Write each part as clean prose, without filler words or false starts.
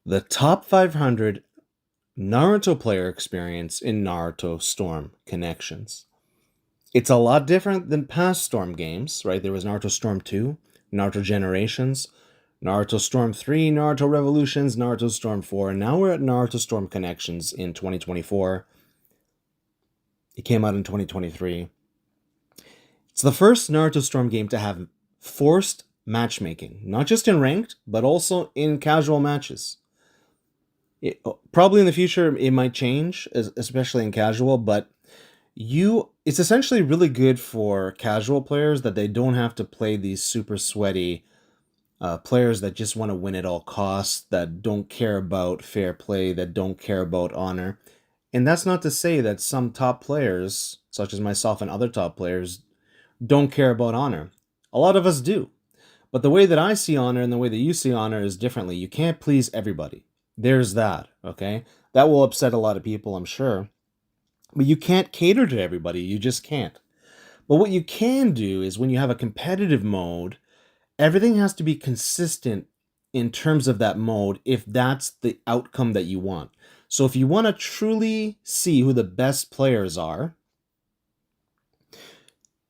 The top 500 Naruto player experience in Naruto Storm Connections. It's a lot different than past Storm games, right? There was Naruto Storm 2, Naruto Generations, Naruto Storm 3, Naruto Revolutions, Naruto Storm 4, and now we're at Naruto Storm Connections in 2024. It came out in 2023. It's the first Naruto Storm game to have forced matchmaking, not just in ranked, but also in casual matches. Probably in the future it might change, especially in casual, but it's essentially really good for casual players that they don't have to play these super sweaty players that just want to win at all costs, that don't care about fair play, that don't care about honor. And that's not to say that some top players, such as myself and other top players, don't care about honor. A lot of us do. But the way that I see honor and the way that you see honor is differently. You can't please everybody. There's that, okay? That will upset a lot of people, I'm sure. But you can't cater to everybody. You just can't. But what you can do is when you have a competitive mode, everything has to be consistent in terms of that mode if that's the outcome that you want. So if you want to truly see who the best players are,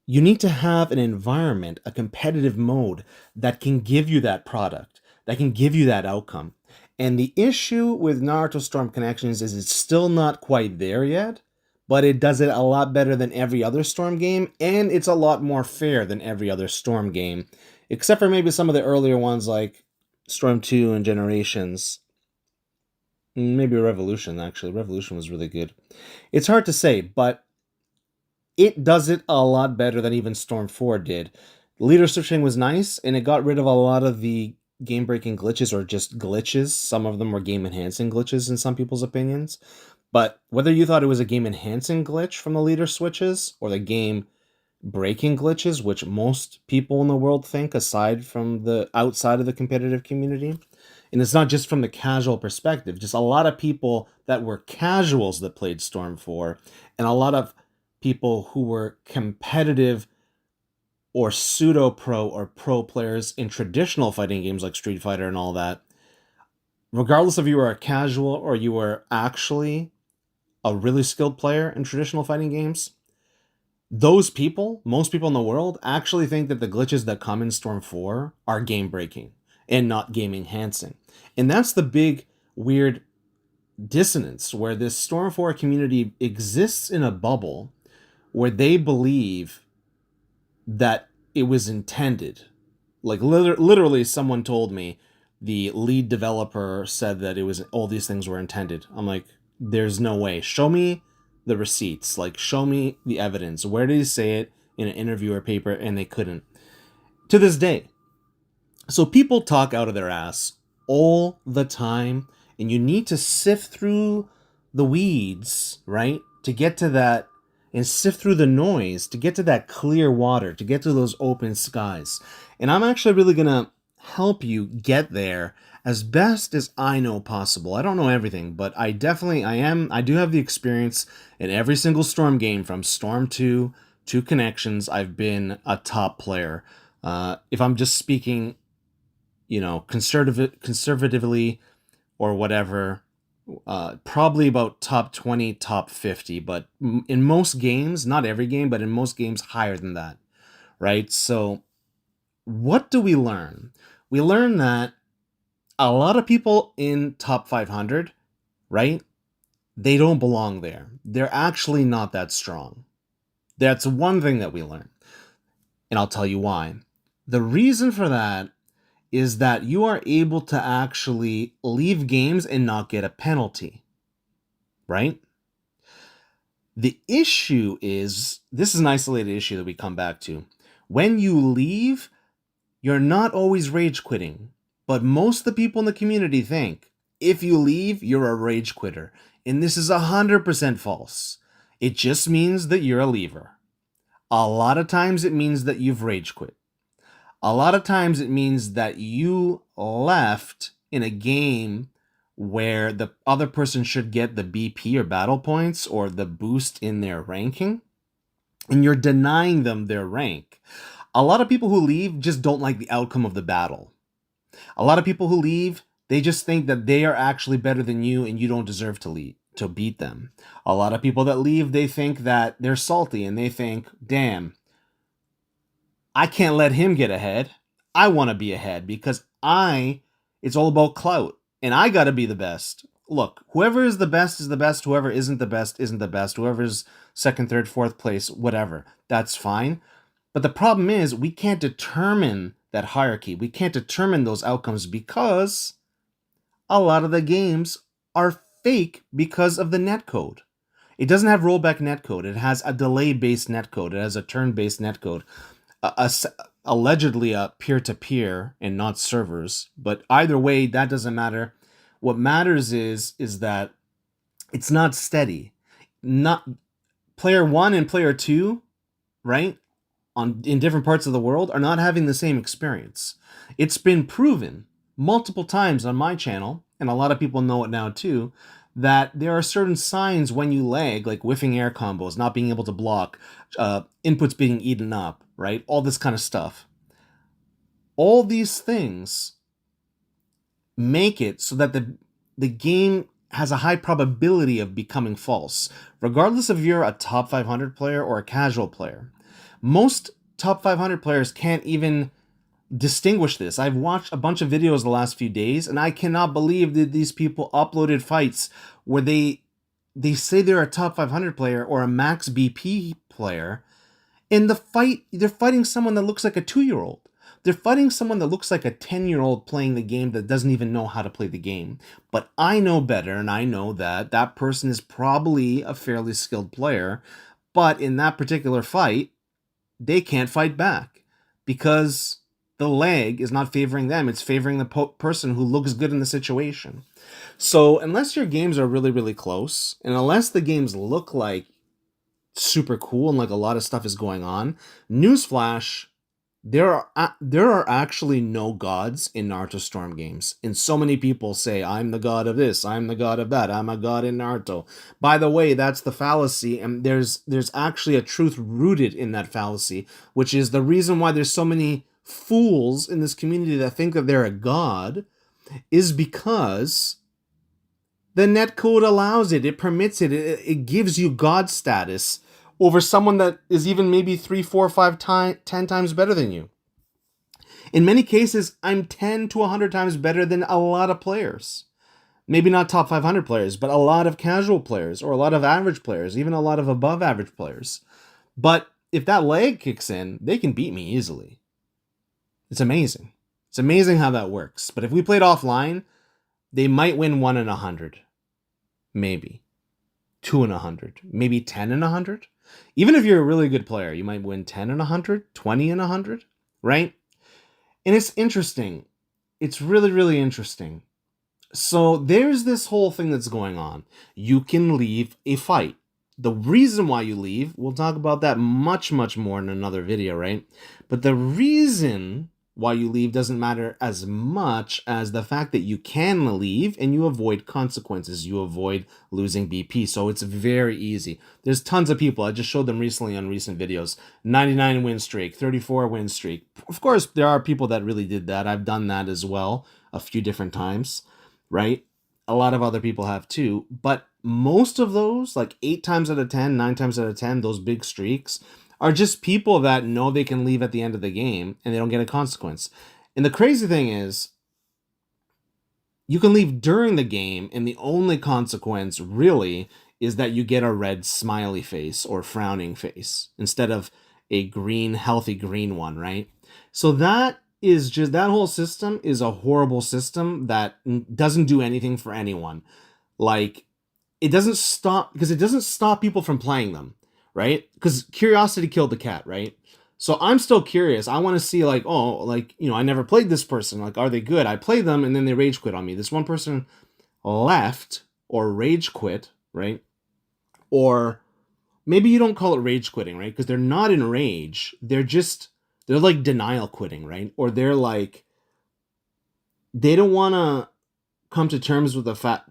you need to have an environment, a competitive mode that can give you that product, that can give you that outcome. And the issue with Naruto Storm Connections is it's still not quite there yet, but it does it a lot better than every other Storm game, and it's a lot more fair than every other Storm game, except for maybe some of the earlier ones like Storm 2 and Generations. Maybe Revolution, actually. Revolution was really good. It's hard to say, but it does it a lot better than even Storm 4 did. Leader switching was nice, and it got rid of a lot of the game-breaking glitches or just glitches. Some of them were game-enhancing glitches in some people's opinions. But whether you thought it was a game-enhancing glitch from the leader switches or the game-breaking glitches, which most people in the world think aside from the outside of the competitive community, and it's not just from the casual perspective, just a lot of people that were casuals that played Storm 4 and a lot of people who were competitive or pseudo pro or pro players in traditional fighting games like Street Fighter and all that, regardless if you were a casual or you were actually a really skilled player in traditional fighting games, those people, most people in the world, actually think that the glitches that come in Storm 4 are game breaking and not game enhancing. And that's the big weird dissonance where this Storm 4 community exists in a bubble where they believe that it was intended. Like literally someone told me the lead developer said that it was all these things were intended. I'm like, there's no way. Show me the receipts. Like, show me the evidence. Where did he say it in an interview or paper? And they couldn't. To this day. So people talk out of their ass all the time, and you need to sift through the weeds, right? To get to that, and sift through the noise to get to that clear water, to get to those open skies. And I'm actually really going to help you get there as best as I know possible. I don't know everything, but I do have the experience in every single Storm game from Storm 2 to Connections. I've been a top player. If I'm just speaking, conservatively or whatever, probably about top 20, top 50, but in most games, not every game, but in most games higher than that, right? So what do we learn? We learn that a lot of people in top 500, right? They don't belong there. They're actually not that strong. That's one thing that we learn. And I'll tell you why. The reason for that is that you are able to actually leave games and not get a penalty, right? The issue is, this is an isolated issue that we come back to. When you leave, you're not always rage quitting, but most of the people in the community think if you leave, you're a rage quitter. And this is 100% false. It just means that you're a leaver. A lot of times it means that you've rage quit. A lot of times it means that you left in a game where the other person should get the BP or battle points or the boost in their ranking, and you're denying them their rank. A lot of people who leave just don't like the outcome of the battle. A lot of people who leave They just think that they are actually better than you and you don't deserve to beat them. A lot of people that leave, they think that they're salty and they think, damn, I can't let him get ahead. I want to be ahead because it's all about clout and I got to be the best. Look, whoever is the best is the best. Whoever isn't the best isn't the best. Whoever's second, third, fourth place, whatever, that's fine. But the problem is we can't determine that hierarchy. We can't determine those outcomes because a lot of the games are fake because of the netcode. It doesn't have rollback netcode. It has a delay-based netcode. It has a turn-based netcode. Allegedly a peer-to-peer and not servers. But either way, that doesn't matter. What matters is that it's not steady. Not player 1 and player 2, right? In different parts of the world are not having the same experience. It's been proven multiple times on my channel, and a lot of people know it now too, that there are certain signs when you lag, like whiffing air combos, not being able to block, inputs being eaten up, right? All this kind of stuff. All these things make it so that the game has a high probability of becoming false, regardless if you're a top 500 player or a casual player. Most top 500 players can't even distinguish this. I've watched a bunch of videos the last few days, and I cannot believe that these people uploaded fights where they say they're a top 500 player or a max BP player. In the fight, they're fighting someone that looks like a 2-year-old. They're fighting someone that looks like a 10-year-old playing the game that doesn't even know how to play the game. But I know better, and I know that that person is probably a fairly skilled player. But in that particular fight, they can't fight back because the lag is not favoring them. It's favoring the person who looks good in the situation. So unless your games are really, really close, and unless the games look like super cool and like a lot of stuff is going on, newsflash, there are actually no gods in Naruto Storm games. And so many people say, I'm the god of this, I'm the god of that, I'm a god in Naruto. By the way, that's the fallacy, and there's actually a truth rooted in that fallacy, which is the reason why there's so many fools in this community that think that they're a god is because the netcode allows it. It permits it. It gives you god status over someone that is even maybe 3, 4, 5, 10 times better than you. In many cases, I'm 10 to 100 times better than a lot of players. Maybe not top 500 players, but a lot of casual players or a lot of average players, even a lot of above average players. But if that lag kicks in, they can beat me easily. It's amazing. It's amazing how that works. But if we played offline, they might win 1 in 100. Maybe. 2 in 100. Maybe 10 in 100. Even if you're a really good player, you might win 10 in 100, 20 in 100, right? And it's interesting. It's really, really interesting. So there's this whole thing that's going on. You can leave a fight. The reason why you leave, we'll talk about that much, much more in another video, right? But the reason why you leave doesn't matter as much as the fact that you can leave and you avoid consequences. You avoid losing BP. So it's very easy. There's tons of people. I just showed them recently on recent videos. 99 win streak, 34 win streak. Of course, there are people that really did that. I've done that as well a few different times, right? A lot of other people have too. But most of those, like 8 times out of 10, 9 times out of 10, those big streaks, are just people that know they can leave at the end of the game and they don't get a consequence. And the crazy thing is, you can leave during the game and the only consequence really is that you get a red smiley face or frowning face instead of a green, healthy green one, right? So that whole system is a horrible system that doesn't do anything for anyone. Like, it doesn't stop people from playing them. Right? Because curiosity killed the cat, right? So I'm still curious. I want to see like, oh, like, I never played this person. Like, are they good? I play them and then they rage quit on me. This one person left or rage quit, right? Or maybe you don't call it rage quitting, right? Because they're not in rage. They're like denial quitting, right? Or they're like, they don't want to come to terms with the fact,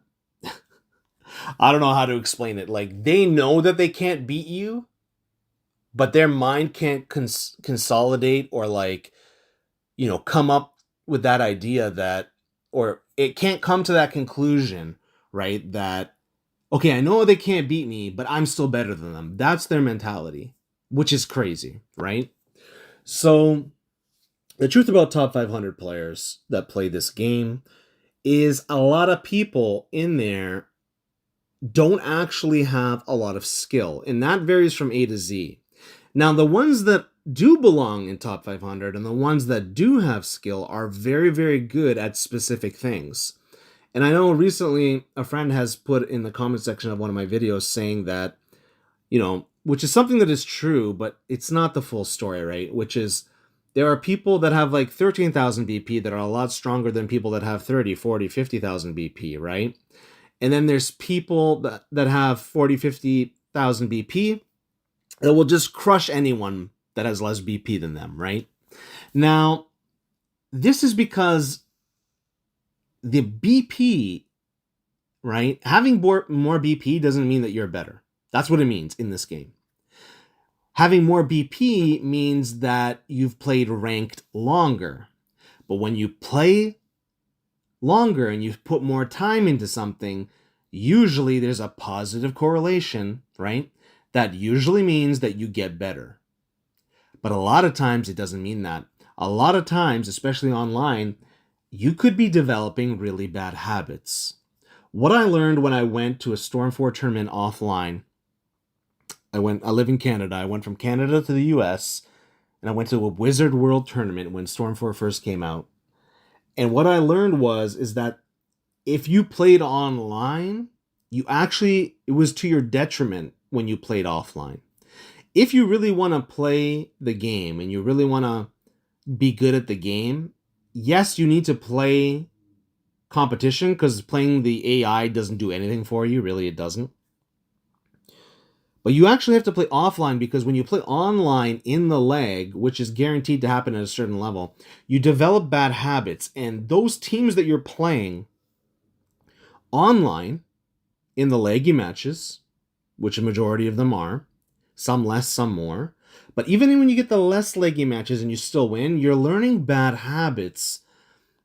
I don't know how to explain it. Like, they know that they can't beat you, but their mind can't consolidate or like, come up with that idea that, or it can't come to that conclusion, right? That, okay, I know they can't beat me, but I'm still better than them. That's their mentality, which is crazy, right? So, the truth about top 500 players that play this game is a lot of people in there don't actually have a lot of skill, and that varies from A to Z. Now, the ones that do belong in top 500 and the ones that do have skill are very, very good at specific things. And I know recently a friend has put in the comment section of one of my videos saying that, which is something that is true, but it's not the full story, right? Which is there are people that have like 13,000 BP that are a lot stronger than people that have 30, 40, 50,000 BP, right? And then there's people that have 40, 50,000 BP that will just crush anyone that has less BP than them, right? Now, this is because the BP, right? Having more BP doesn't mean that you're better. That's what it means in this game. Having more BP means that you've played ranked longer. But when you play longer and you put more time into something, usually there's a positive correlation, right? That usually means that you get better. But a lot of times it doesn't mean that. A lot of times, especially online, you could be developing really bad habits. What I learned when I went to a Storm 4 tournament offline, I live in Canada. I went from Canada to the US, and I went to a Wizard World tournament when Storm 4 first came out. And what I learned is that if you played online, it was to your detriment when you played offline. If you really want to play the game and you really want to be good at the game, yes, you need to play competition because playing the AI doesn't do anything for you. Really, it doesn't. But you actually have to play offline because when you play online in the leg, which is guaranteed to happen at a certain level, you develop bad habits. And those teams that you're playing online in the leggy matches, which a majority of them are, some less, some more, but even when you get the less leggy matches and you still win, you're learning bad habits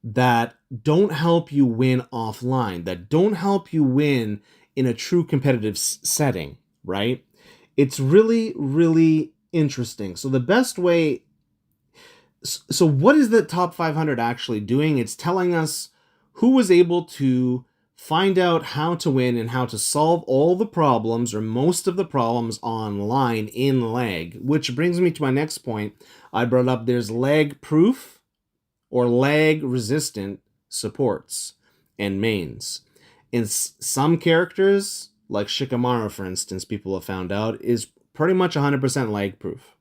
that don't help you win offline, that don't help you win in a true competitive setting, right? It's really, really interesting. So the best way... So what is the top 500 actually doing? It's telling us who was able to find out how to win and how to solve all the problems or most of the problems online in lag, which brings me to my next point. I brought up there's lag proof or lag resistant supports and mains. In some characters, like Shikamaru, for instance, people have found out, is pretty much 100% lag proof.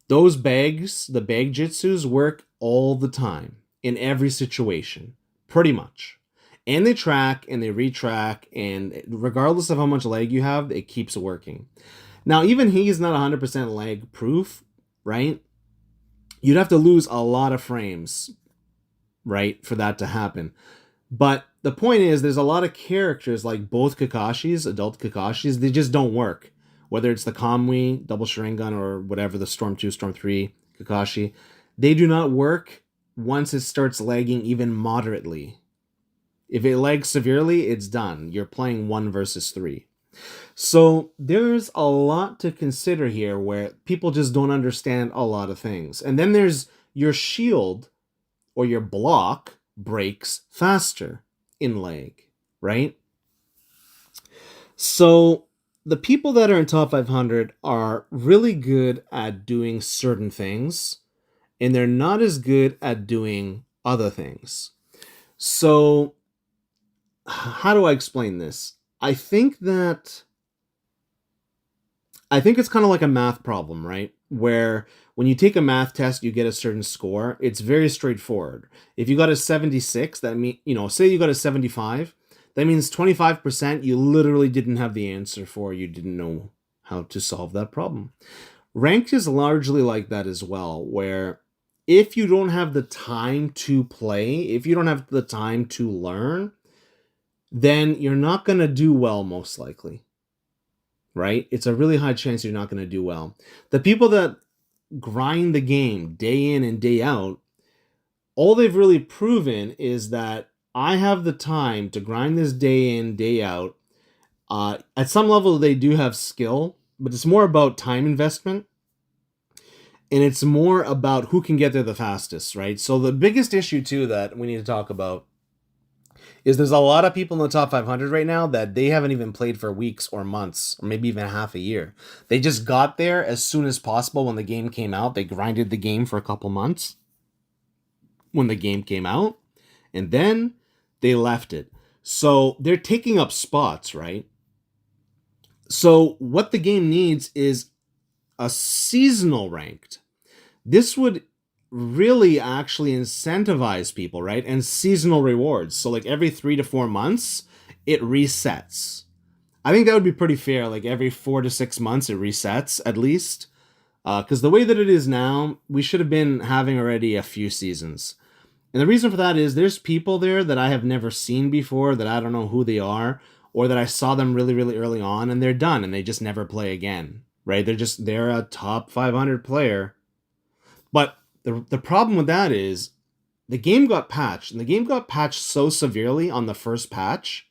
Those bags, the bag jutsus, work all the time, in every situation, pretty much. And they track and they retrack, and regardless of how much lag you have, it keeps working. Now, even he's not 100% lag proof, right? You'd have to lose a lot of frames, right, for that to happen. But the point is, there's a lot of characters like both Kakashis, adult Kakashis, they just don't work. Whether it's the Kamui, Double Sharingan, or whatever, the Storm 2, Storm 3 Kakashi, they do not work once it starts lagging even moderately. If it lags severely, it's done. You're playing 1 versus 3. So there's a lot to consider here where people just don't understand a lot of things. And then there's your shield or your block breaks faster in lag, right? So the people that are in top 500 are really good at doing certain things, and they're not as good at doing other things. So how do I explain this? I think it's kind of like a math problem, right? Where when you take a math test, you get a certain score. It's very straightforward. If you got a 76, that means, say you got a 75, that means 25% you literally didn't have the answer for. You didn't know how to solve that problem. Ranked is largely like that as well, where if you don't have the time to play, if you don't have the time to learn, then you're not going to do well, most likely. Right? It's a really high chance you're not going to do well. The people that grind the game day in and day out, all they've really proven is that I have the time to grind this day in, day out. At some level, they do have skill, but it's more about time investment, and it's more about who can get there the fastest, right? So the biggest issue too that we need to talk about is there's a lot of people in the top 500 right now that they haven't even played for weeks or months or maybe even half a year. They just got there as soon as possible when the game came out. They grinded the game for a couple months when the game came out, and then they left it. So they're taking up spots, right? So what the game needs is a seasonal ranked. This would really actually incentivize people, right? And seasonal rewards. So like every 3 to 4 months, it resets. I think that would be pretty fair. Like every 4 to 6 months, it resets at least. Because the way that it is now, we should have been having already a few seasons. And the reason for that is there's people there that I have never seen before, that I don't know who they are, or that I saw them really, really early on and they're done and they just never play again, right? They're a top 500 player. But the problem with that is the game got patched, and the game got patched so severely on the first patch,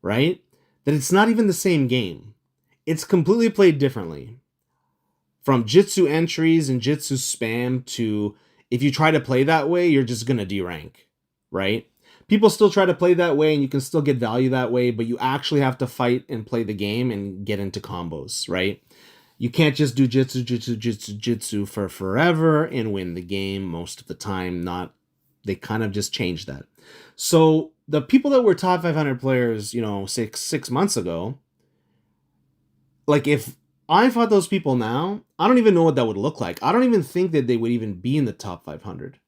right? That it's not even the same game. It's completely played differently. From Jitsu entries and Jitsu spam to if you try to play that way, you're just going to derank, right? People still try to play that way and you can still get value that way, but you actually have to fight and play the game and get into combos, right? You can't just do jitsu for forever and win the game most of the time. They kind of just changed that. So the people that were top 500 players, six months ago, like if I fought those people now, I don't even know what that would look like. I don't even think that they would even be in the top 500,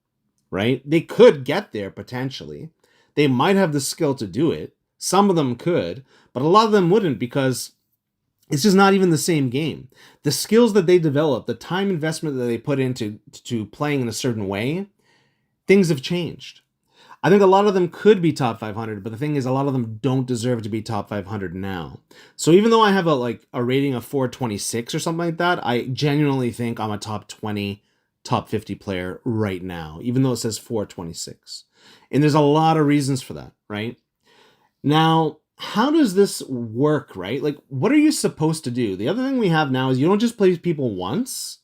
right? They could get there potentially. They might have the skill to do it. Some of them could, but a lot of them wouldn't because it's just not even the same game. The skills that they develop, the time investment that they put into playing in a certain way, things have changed. I think a lot of them could be top 500, but the thing is a lot of them don't deserve to be top 500 now. So even though I have a rating of 426 or something like that, I genuinely think I'm a top 20, top 50 player right now, even though it says 426. And there's a lot of reasons for that, right? Now, how does this work, right? Like, what are you supposed to do? The other thing we have now is you don't just play people once,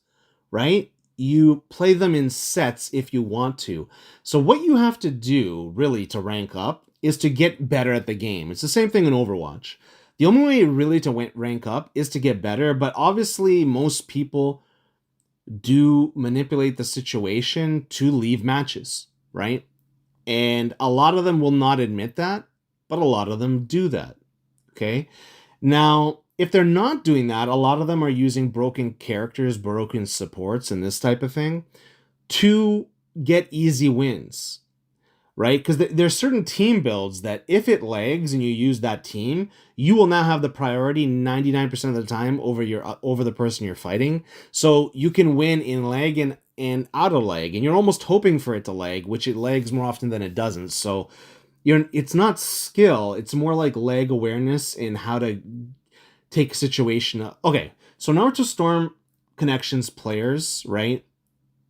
right? You play them in sets if you want to. So what you have to do, really, to rank up is to get better at the game. It's the same thing in Overwatch. The only way really to rank up is to get better, but obviously most people do manipulate the situation to leave matches, right? And a lot of them will not admit that, but a lot of them do that, okay? Now, if they're not doing that, a lot of them are using broken characters, broken supports, and this type of thing to get easy wins, right? Because there's certain team builds that if it lags and you use that team, you will now have the priority 99% of the time over the person you're fighting. So you can win in lag and out of lag, and you're almost hoping for it to lag, which it lags more often than it doesn't. So it's not skill, it's more like lag awareness and how to take a situation up. Okay, so Naruto Storm Connections players, right?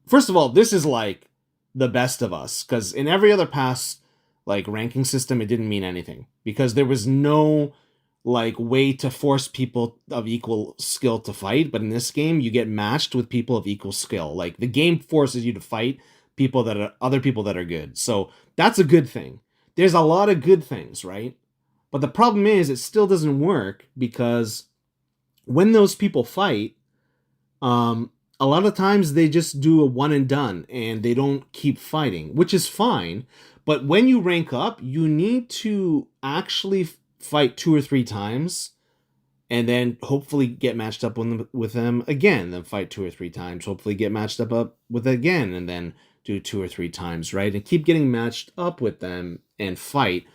First of all, this is like the best of us, because in every other past ranking system, it didn't mean anything because there was no way to force people of equal skill to fight. But in this game, you get matched with people of equal skill. Like the game forces you to fight other people that are good. So that's a good thing. There's a lot of good things, right? But the problem is it still doesn't work because when those people fight, a lot of times they just do a one and done and they don't keep fighting, which is fine. But when you rank up, you need to actually fight 2 or 3 times and then hopefully get matched up with them again, then fight 2 or 3 times, hopefully get matched up with again, and then do 2 or 3 times, right? And keep getting matched up with them and fight.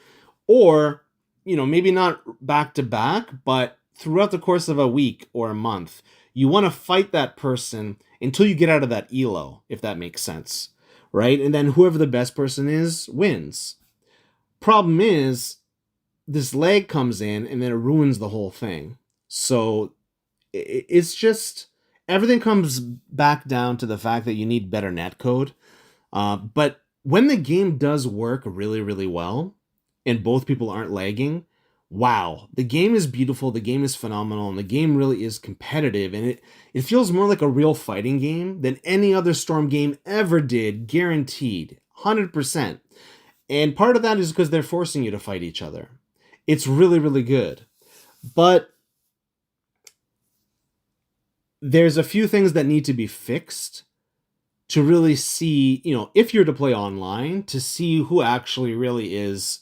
Or maybe not back to back, but throughout the course of a week or a month, you want to fight that person until you get out of that elo, if that makes sense, right? And then whoever the best person is wins. Problem is, this lag comes in and then it ruins the whole thing. So it's just, everything comes back down to the fact that you need better netcode. But when the game does work really, really well, and both people aren't lagging, wow, the game is beautiful, the game is phenomenal, and the game really is competitive, and it feels more like a real fighting game than any other Storm game ever did, guaranteed, 100%. And part of that is because they're forcing you to fight each other. It's really, really good. But there's a few things that need to be fixed to really see, if you're to play online, to see who actually really is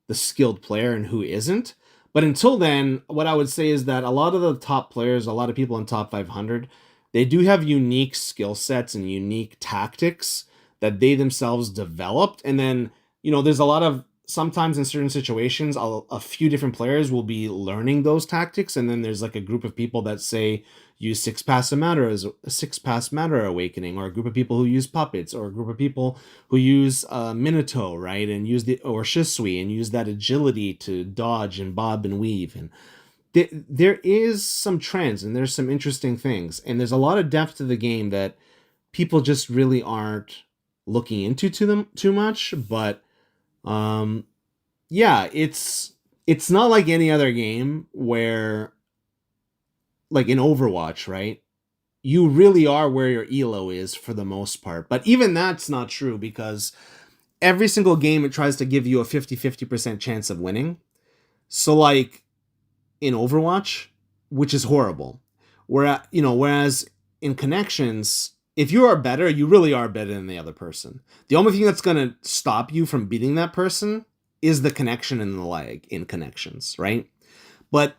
the skilled player and who isn't. But until then, what I would say is that a lot of the top players, a lot of people in top 500, they do have unique skill sets and unique tactics that they themselves developed. And then, there's a lot of, sometimes in certain situations, a few different players will be learning those tactics. And then there's like a group of people that say, use Six Pass Matter as a Six Pass Matter Awakening, or a group of people who use puppets, or a group of people who use Minato, right, and use or Shisui, and use that agility to dodge and bob and weave. And there is some trends, and there's some interesting things, and there's a lot of depth to the game that people just really aren't looking into too much. But yeah, it's not like any other game where, like in Overwatch, right? You really are where your elo is for the most part. But even that's not true, because every single game it tries to give you a 50% chance of winning. So like in Overwatch, which is horrible. Whereas in connections, if you are better, you really are better than the other person. The only thing that's going to stop you from beating that person is the connection and the lag in connections, right? But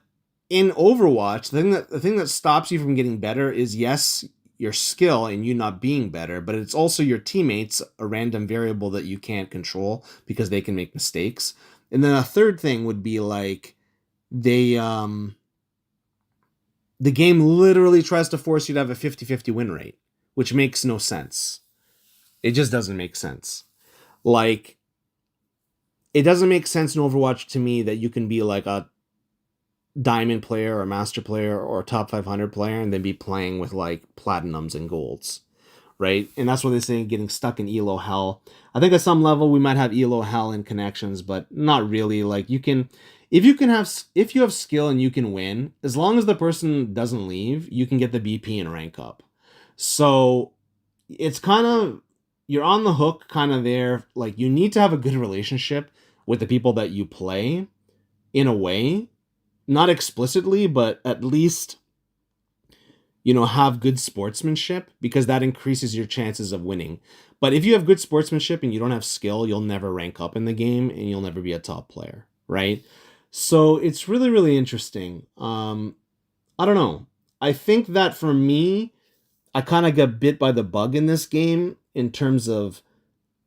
in Overwatch, the thing that stops you from getting better is, yes, your skill and you not being better, but it's also your teammates, a random variable that you can't control because they can make mistakes. And then a third thing would be like the game literally tries to force you to have a 50-50 win rate, which makes no sense. It just doesn't make sense. Like, it doesn't make sense in Overwatch to me that you can be like a diamond player or master player or top 500 player and then be playing with like platinums and golds, right? And that's what they say, getting stuck in elo hell. I think at some level we might have elo hell in connections, but not really. Like, if you have skill and you can win, as long as the person doesn't leave, you can get the BP and rank up. So it's kind of, you're on the hook kind of there. Like, you need to have a good relationship with the people that you play, in a way. Not explicitly, but at least, have good sportsmanship, because that increases your chances of winning. But if you have good sportsmanship and you don't have skill, you'll never rank up in the game and you'll never be a top player, right? So it's really, really interesting. I don't know. I think that for me, I kind of got bit by the bug in this game in terms of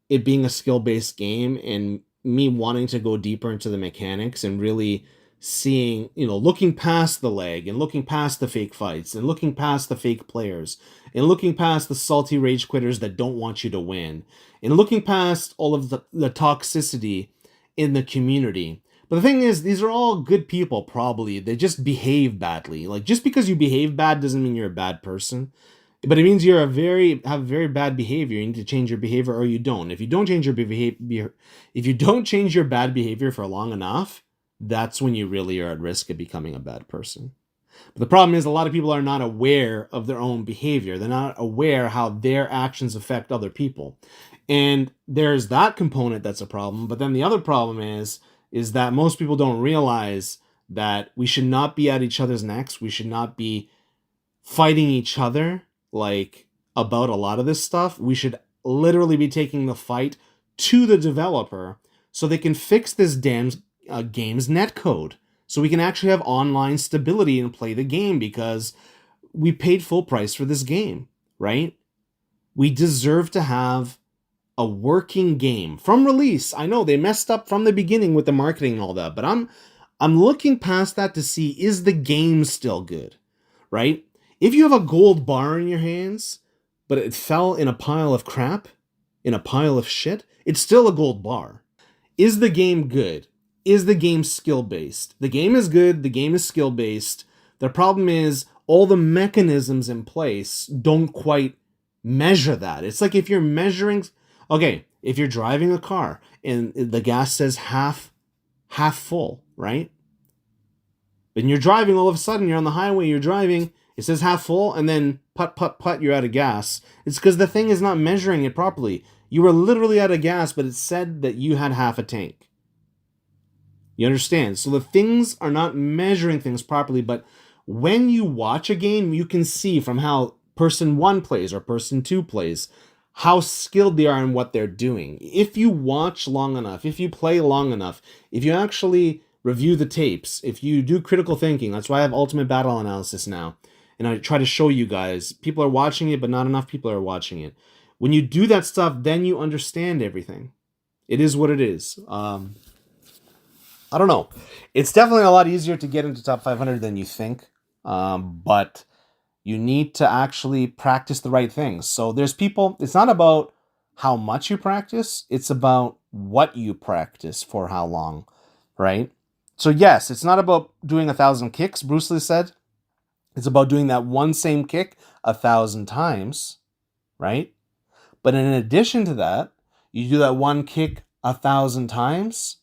it being a skill-based game and me wanting to go deeper into the mechanics and really seeing, looking past the lag and looking past the fake fights and looking past the fake players and looking past the salty rage quitters that don't want you to win and looking past all of the toxicity in the community. But the thing is, these are all good people, probably. They just behave badly. Like, just because you behave bad doesn't mean you're a bad person. But it means have very bad behavior. You need to change your behavior, or you don't. If you don't change your behavior, if you don't change your bad behavior for long enough, that's when you really are at risk of becoming a bad person. But the problem is, a lot of people are not aware of their own behavior. They're not aware how their actions affect other people. And there's that component that's a problem. But then the other problem is that most people don't realize that we should not be at each other's necks. We should not be fighting each other, like, about a lot of this stuff. We should literally be taking the fight to the developer so they can fix this damn game's netcode, so we can actually have online stability and play the game, because we paid full price for this game, right? We deserve to have a working game from release. I know they messed up from the beginning with the marketing and all that, but I'm looking past that to see, is the game still good, right? If you have a gold bar in your hands, but it fell in a pile of crap, in a pile of shit, it's still a gold bar. Is the game good? Is the game skill-based? The game is good, the game is skill-based. The problem is, all the mechanisms in place don't quite measure that. It's like if you're measuring... Okay, if you're driving a car and the gas says half half full, right? And you're driving, all of a sudden, you're on the highway, you're driving, it says half full, and then put, put, put, you're out of gas. It's because the thing is not measuring it properly. You were literally out of gas, but it said that you had half a tank. You understand? So the things are not measuring things properly, but when you watch a game, you can see from how person 1 plays or person 2 plays, how skilled they are in what they're doing. If you watch long enough, if you play long enough, if you actually review the tapes, if you do critical thinking, that's why I have Ultimate Battle Analysis now. And I try to show you guys, people are watching it, but not enough people are watching it. When you do that stuff, then you understand everything. It is what it is. I don't know. It's definitely a lot easier to get into top 500 than you think. But you need to actually practice the right things. So there's people, it's not about how much you practice, it's about what you practice for how long, right? So yes, it's not about doing 1,000 kicks, Bruce Lee said. It's about doing that one same kick 1,000 times, right? But in addition to that, you do that one kick 1,000 times,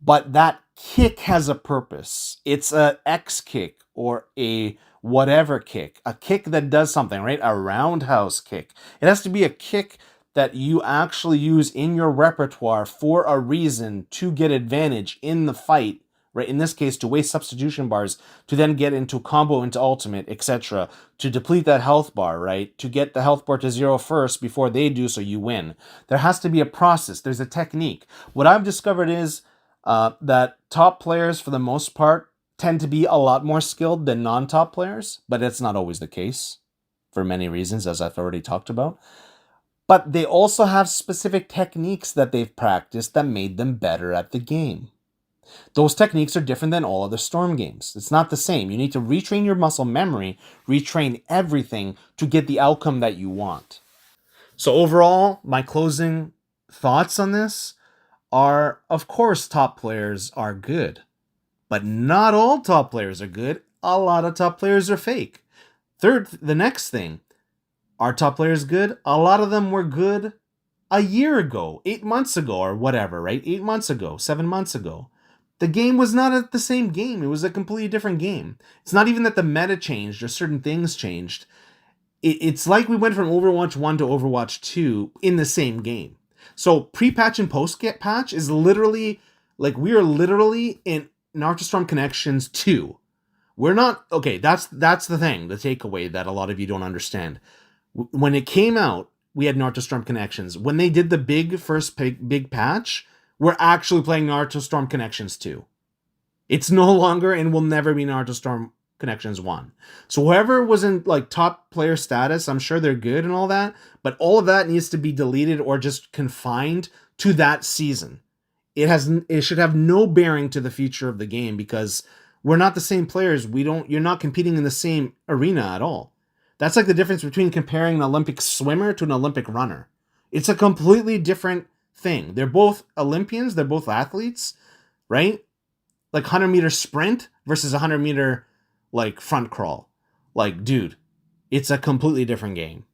but that kick has a purpose. It's a X kick or a whatever kick, a kick that does something, right? A roundhouse kick. It has to be a kick that you actually use in your repertoire for a reason to get advantage in the fight, right? In this case, to waste substitution bars, to then get into combo, into ultimate, etc., to deplete that health bar, right? To get the health bar to 0 first before they do, so you win. There has to be a process. There's a technique. What I've discovered is that top players, for the most part, tend to be a lot more skilled than non-top players, but it's not always the case for many reasons, as I've already talked about. But they also have specific techniques that they've practiced that made them better at the game. Those techniques are different than all other Storm games. It's not the same. You need to retrain your muscle memory, retrain everything to get the outcome that you want. So overall, my closing thoughts on this are, of course, top players are good. But not all top players are good. A lot of top players are fake. Third, the next thing, are top players good? A lot of them were good a year ago, 8 months ago, or whatever, right? 8 months ago, 7 months ago. The game was not the same game. It was a completely different game. It's not even that the meta changed or certain things changed. It's like we went from Overwatch 1 to Overwatch 2 in the same game. So pre-patch and post-patch is literally, like, we are literally in Naruto Storm Connections 2. We're not, okay, that's the thing, the takeaway that a lot of you don't understand. When it came out, we had Naruto Storm Connections. When they did the first big patch, we're actually playing Naruto Storm Connections 2. It's no longer and will never be Naruto Storm Connections 1. So whoever was in like top player status, I'm sure they're good and all that, but all of that needs to be deleted or just confined to that season. It should have no bearing to the future of the game because we're not the same players. You're not competing in the same arena at all. That's like the difference between comparing an Olympic swimmer to an Olympic runner. It's a completely different thing. They're both Olympians, they're both athletes, right? Like 100-meter sprint versus 100-meter like front crawl. Like, dude, it's a completely different game.